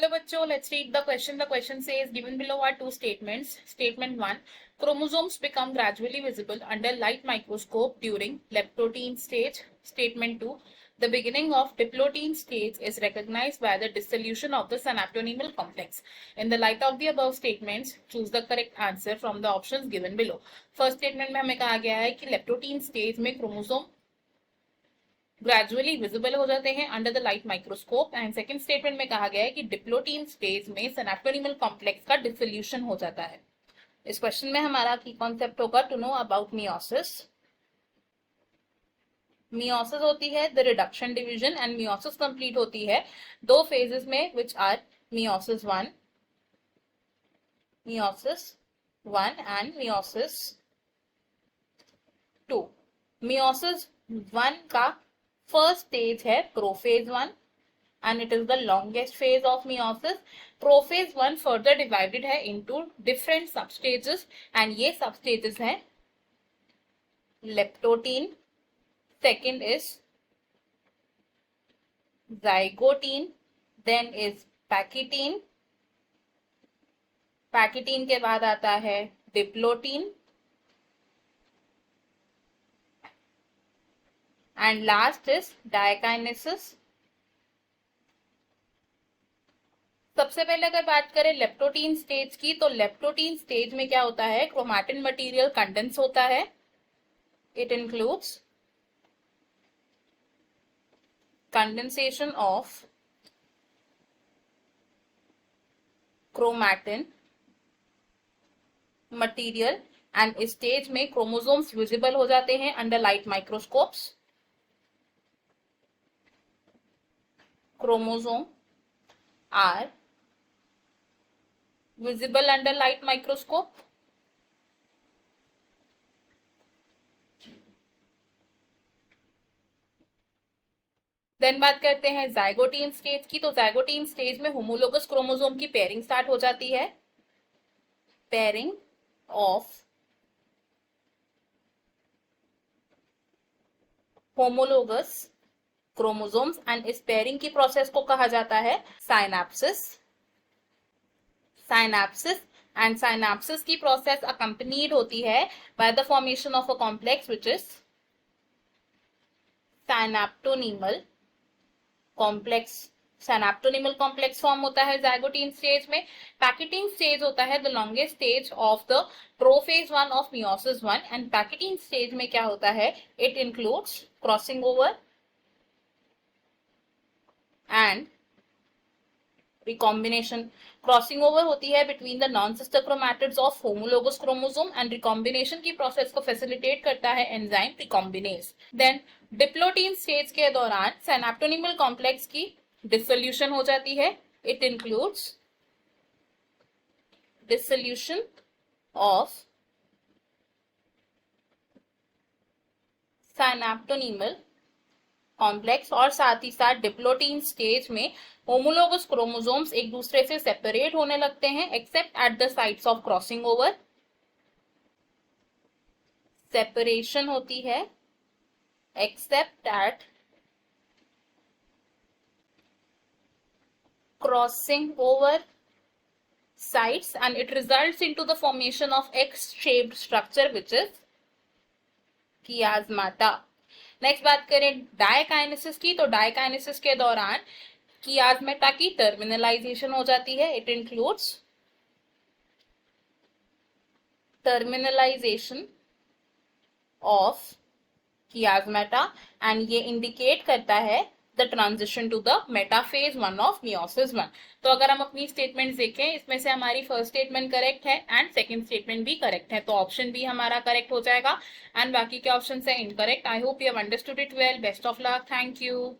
Hello bachcho, let's read the question. The question says given below are two statements. Statement 1, chromosomes become gradually visible under light microscope during leptotin stage. Statement 2, the beginning of diplotin stage is recognized by the dissolution of the synaptonymal complex. In the light of the above statements, choose the correct answer from the options given below. First statement में हमें कहा गया है कि leptotin stage में chromosome gradually visible हो जाते हैं under the light microscope and second statement में कहा गया है कि डिप्लोटीन स्टेज में सिनेप्टोनिमल कॉम्प्लेक्स का डिसोल्यूशन हो जाता है। इस क्वेश्चन में हमारा की कॉन्सेप्ट होगा to know about meiosis. Meiosis होती है the reduction division and meiosis complete होती है दो फेजेस में which are meiosis 1 and meiosis 2। Meiosis 1 का फर्स्ट स्टेज है prophase 1 and it is the longest phase of meiosis. Prophase 1 further divided है into different sub stages and ये सब stages हैं leptotene, second is zygotene, then is pachytene, pachytene के बाद आता है diplotene and last is diakinesis। सबसे पहले अगर बात करें लेप्टोटीन स्टेज की तो लेप्टोटीन स्टेज में क्या होता है, क्रोमैटिन मटेरियल कंडेंस होता है। It includes condensation of chromatin material and इस स्टेज में क्रोमोसोम्स विजिबल हो जाते हैं under light microscopes. Chromosome are visible under light microscope। Then बात करते हैं जाइगोटीन स्टेज की। तो जाइगोटीन स्टेज में होमोलोगस क्रोमोसोम की पेयरिंग स्टार्ट हो जाती है। Pairing of homologous chromosomes and इस पेयरिंग की प्रोसेस को कहा जाता है साइनेप्सिस। साइनेप्सिस एंड साइनेप्सिस की प्रोसेस अकम्पनीड होती है by the formation of a complex which is synaptonemal complex. Synaptonemal complex form होता है जाइगोटीन स्टेज में। पैकिटीन स्टेज होता है the longest stage of the prophase 1 of meiosis 1 and pachytene stage में क्या होता है, it includes crossing over and recombination. Crossing over होती है between the non sister chromatids of homologous chromosome and recombination की process को फैसिलिटेट करता है enzyme recombinase. Then diplotene stage के दौरान सिनेप्टोनिमल कॉम्प्लेक्स की डिसोल्यूशन हो जाती है। It includes dissolution of synaptonemal complex और साथ ही साथ डिप्लोटीन स्टेज में होमोलोगस क्रोमोसोम्स एक दूसरे से सेपरेट होने लगते हैं accept at the sites of crossing over. Separation होती है accept eight crossing over sites and it results into the formation of X-shaped structure which is chiasmata। Next बात करें डायकाइनेसिस की। तो डायकाइनेसिस के दौरान कियास्मेटा की टर्मिनलाइजेशन हो जाती है। It includes terminalisation of chiasmata and ये इंडिकेट करता है the transition to the metaphase 1 of meiosis 1। तो अगर हम अपनी स्टेटमेंट देखें इसमें से हमारी फर्स्ट स्टेटमेंट करेक्ट है एंड सेकंड स्टेटमेंट भी करेक्ट है, तो ऑप्शन बी हमारा करेक्ट हो जाएगा एंड बाकी के ऑप्शन है incorrect. I hope you have understood it well. Best of luck. Thank you.